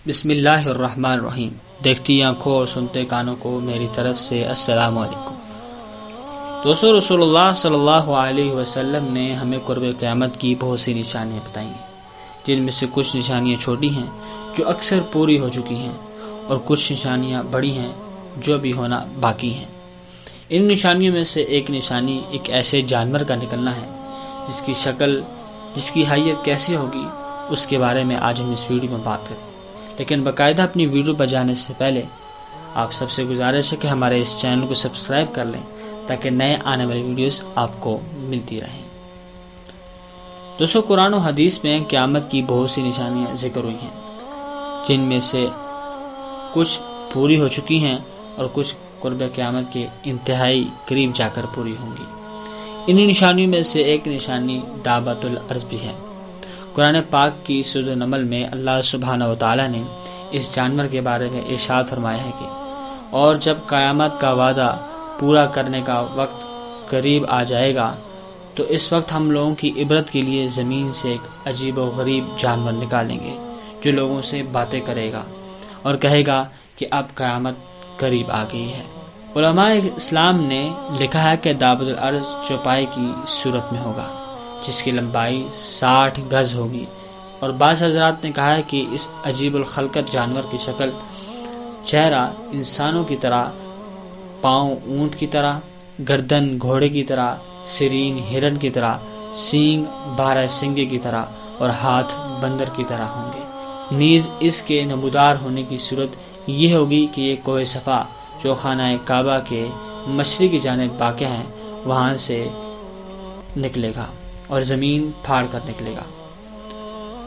بسم اللہ الرحمن الرحیم۔ دیکھتی آنکھوں اور سنتے کانوں کو میری طرف سے السلام علیکم۔ دوستو، رسول اللہ صلی اللہ علیہ وسلم نے ہمیں قرب قیامت کی بہت سی نشانیاں بتائی ہیں، جن میں سے کچھ نشانیاں چھوٹی ہیں جو اکثر پوری ہو چکی ہیں، اور کچھ نشانیاں بڑی ہیں جو ابھی ہونا باقی ہیں۔ ان نشانیوں میں سے ایک نشانی ایک ایسے جانور کا نکلنا ہے جس کی شکل، جس کی حیت کیسی ہوگی، اس کے بارے میں آج ہم اس ویڈیو میں بات کریں۔ لیکن باقاعدہ اپنی ویڈیو پر جانے سے پہلے آپ سب سے گزارش ہے کہ ہمارے اس چینل کو سبسکرائب کر لیں تاکہ نئے آنے والی ویڈیوز آپ کو ملتی رہیں۔ دوستو، قرآن و حدیث میں قیامت کی بہت سی نشانیاں ذکر ہوئی ہیں، جن میں سے کچھ پوری ہو چکی ہیں اور کچھ قرب قیامت کے انتہائی قریب جا کر پوری ہوں گی۔ انہی نشانیوں میں سے ایک نشانی دابۃ الارض بھی ہے۔ قرآن پاک کی سورۃ النمل میں اللہ سبحانہ وتعالی نے اس جانور کے بارے میں ارشاد فرمایا ہے کہ اور جب قیامت کا وعدہ پورا کرنے کا وقت قریب آ جائے گا تو اس وقت ہم لوگوں کی عبرت کے لیے زمین سے ایک عجیب و غریب جانور نکالیں گے جو لوگوں سے باتیں کرے گا اور کہے گا کہ اب قیامت قریب آ گئی ہے۔ علماء اسلام نے لکھا ہے کہ دابۃ الارض چوپائے کی صورت میں ہوگا، جس کی لمبائی 60 گز ہوگی، اور بعض حضرات نے کہا ہے کہ اس عجیب الخلقت جانور کی شکل، چہرہ انسانوں کی طرح، پاؤں اونٹ کی طرح، گردن گھوڑے کی طرح، سرین ہرن کی طرح، سینگ بارہ سنگے کی طرح اور ہاتھ بندر کی طرح ہوں گے۔ نیز اس کے نمودار ہونے کی صورت یہ ہوگی کہ یہ کوہ صفا جو خانہ کعبہ کے مشرق کی جانب واقع ہے وہاں سے نکلے گا اور زمین پھاڑ کر نکلے گا۔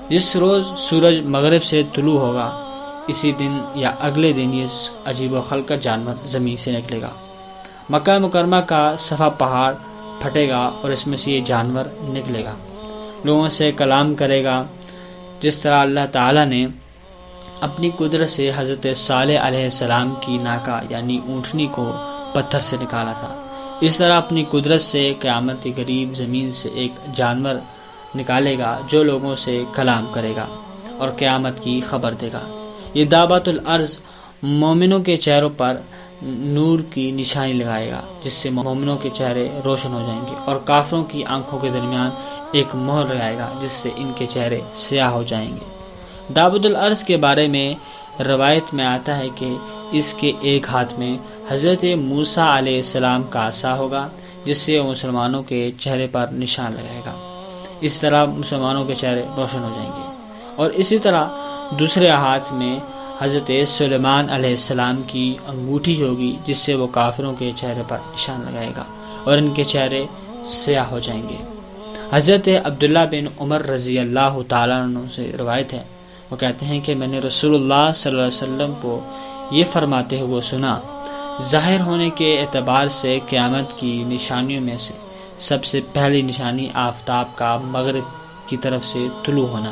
جس روز سورج مغرب سے طلوع ہوگا اسی دن یا اگلے دن یہ عجیب و خلقت جانور زمین سے نکلے گا۔ مکہ مکرمہ کا صفا پہاڑ پھٹے گا اور اس میں سے یہ جانور نکلے گا، لوگوں سے کلام کرے گا، جس طرح اللہ تعالیٰ نے اپنی قدرت سے حضرت صالح علیہ السلام کی ناقہ یعنی اونٹنی کو پتھر سے نکالا تھا۔ اس طرح اپنی قدرت سے قیامت کے قریب زمین سے ایک جانور نکالے گا جو لوگوں سے کلام کرے گا اور قیامت کی خبر دے گا۔ یہ دابۃ الارض مومنوں کے چہروں پر نور کی نشانی لگائے گا، جس سے مومنوں کے چہرے روشن ہو جائیں گے، اور کافروں کی آنکھوں کے درمیان ایک مہر لگائے گا جس سے ان کے چہرے سیاہ ہو جائیں گے۔ دابۃ الارض کے بارے میں روایت میں آتا ہے کہ اس کے ایک ہاتھ میں حضرت موسیٰ علیہ السلام کا عصا ہوگا، جس سے وہ مسلمانوں کے چہرے پر نشان لگائے گا۔ اس طرح مسلمانوں کے چہرے روشن ہو جائیں گے، اور اسی طرح دوسرے ہاتھ میں حضرت سلیمان علیہ السلام کی انگوٹھی ہوگی، جس سے وہ کافروں کے چہرے پر نشان لگائے گا اور ان کے چہرے سیاہ ہو جائیں گے۔ حضرت عبداللہ بن عمر رضی اللہ تعالیٰ عنہ سے روایت ہے، وہ کہتے ہیں کہ میں نے رسول اللہ صلی اللہ علیہ وسلم کو یہ فرماتے ہوئے سنا، ظاہر ہونے کے اعتبار سے قیامت کی نشانیوں میں سے سب سے پہلی نشانی آفتاب کا مغرب کی طرف سے طلوع ہونا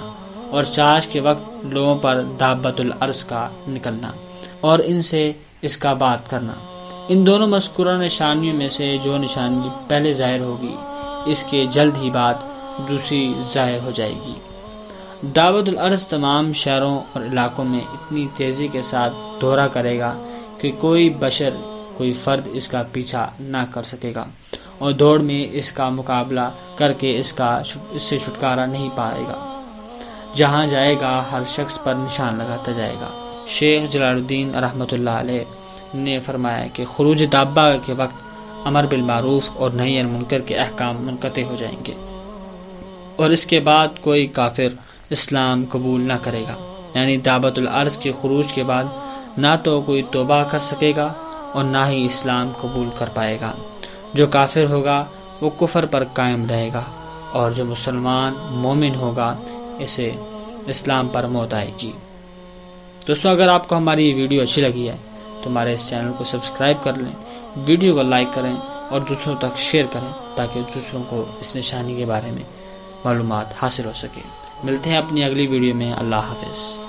اور چاش کے وقت لوگوں پر دابۃ الارض کا نکلنا اور ان سے اس کا بات کرنا۔ ان دونوں مذکورہ نشانیوں میں سے جو نشانی پہلے ظاہر ہوگی اس کے جلد ہی بعد دوسری ظاہر ہو جائے گی۔ دابۃ الارض تمام شہروں اور علاقوں میں اتنی تیزی کے ساتھ دورہ کرے گا کہ کوئی بشر، کوئی فرد اس کا پیچھا نہ کر سکے گا، اور دوڑ میں اس کا مقابلہ کر کے اس سے چھٹکارا نہیں پائے گا۔ جہاں جائے گا ہر شخص پر نشان لگاتا جائے گا۔ شیخ جلال الدین رحمۃ اللہ علیہ نے فرمایا کہ خروج دابہ کے وقت امر بالمعروف اور نہی عن المنکر کے احکام منقطع ہو جائیں گے، اور اس کے بعد کوئی کافر اسلام قبول نہ کرے گا۔ یعنی دابۃ الارض کے خروج کے بعد نہ تو کوئی توبہ کر سکے گا اور نہ ہی اسلام قبول کر پائے گا۔ جو کافر ہوگا وہ کفر پر قائم رہے گا، اور جو مسلمان مومن ہوگا اسے اسلام پر موت آئے گی۔ دوستو، اگر آپ کو ہماری یہ ویڈیو اچھی لگی ہے تو ہمارے اس چینل کو سبسکرائب کر لیں، ویڈیو کو لائک کریں اور دوسروں تک شیئر کریں تاکہ دوسروں کو اس نشانی کے بارے میں معلومات حاصل ہو سکے۔ ملتے ہیں اپنی اگلی ویڈیو میں۔ اللہ حافظ۔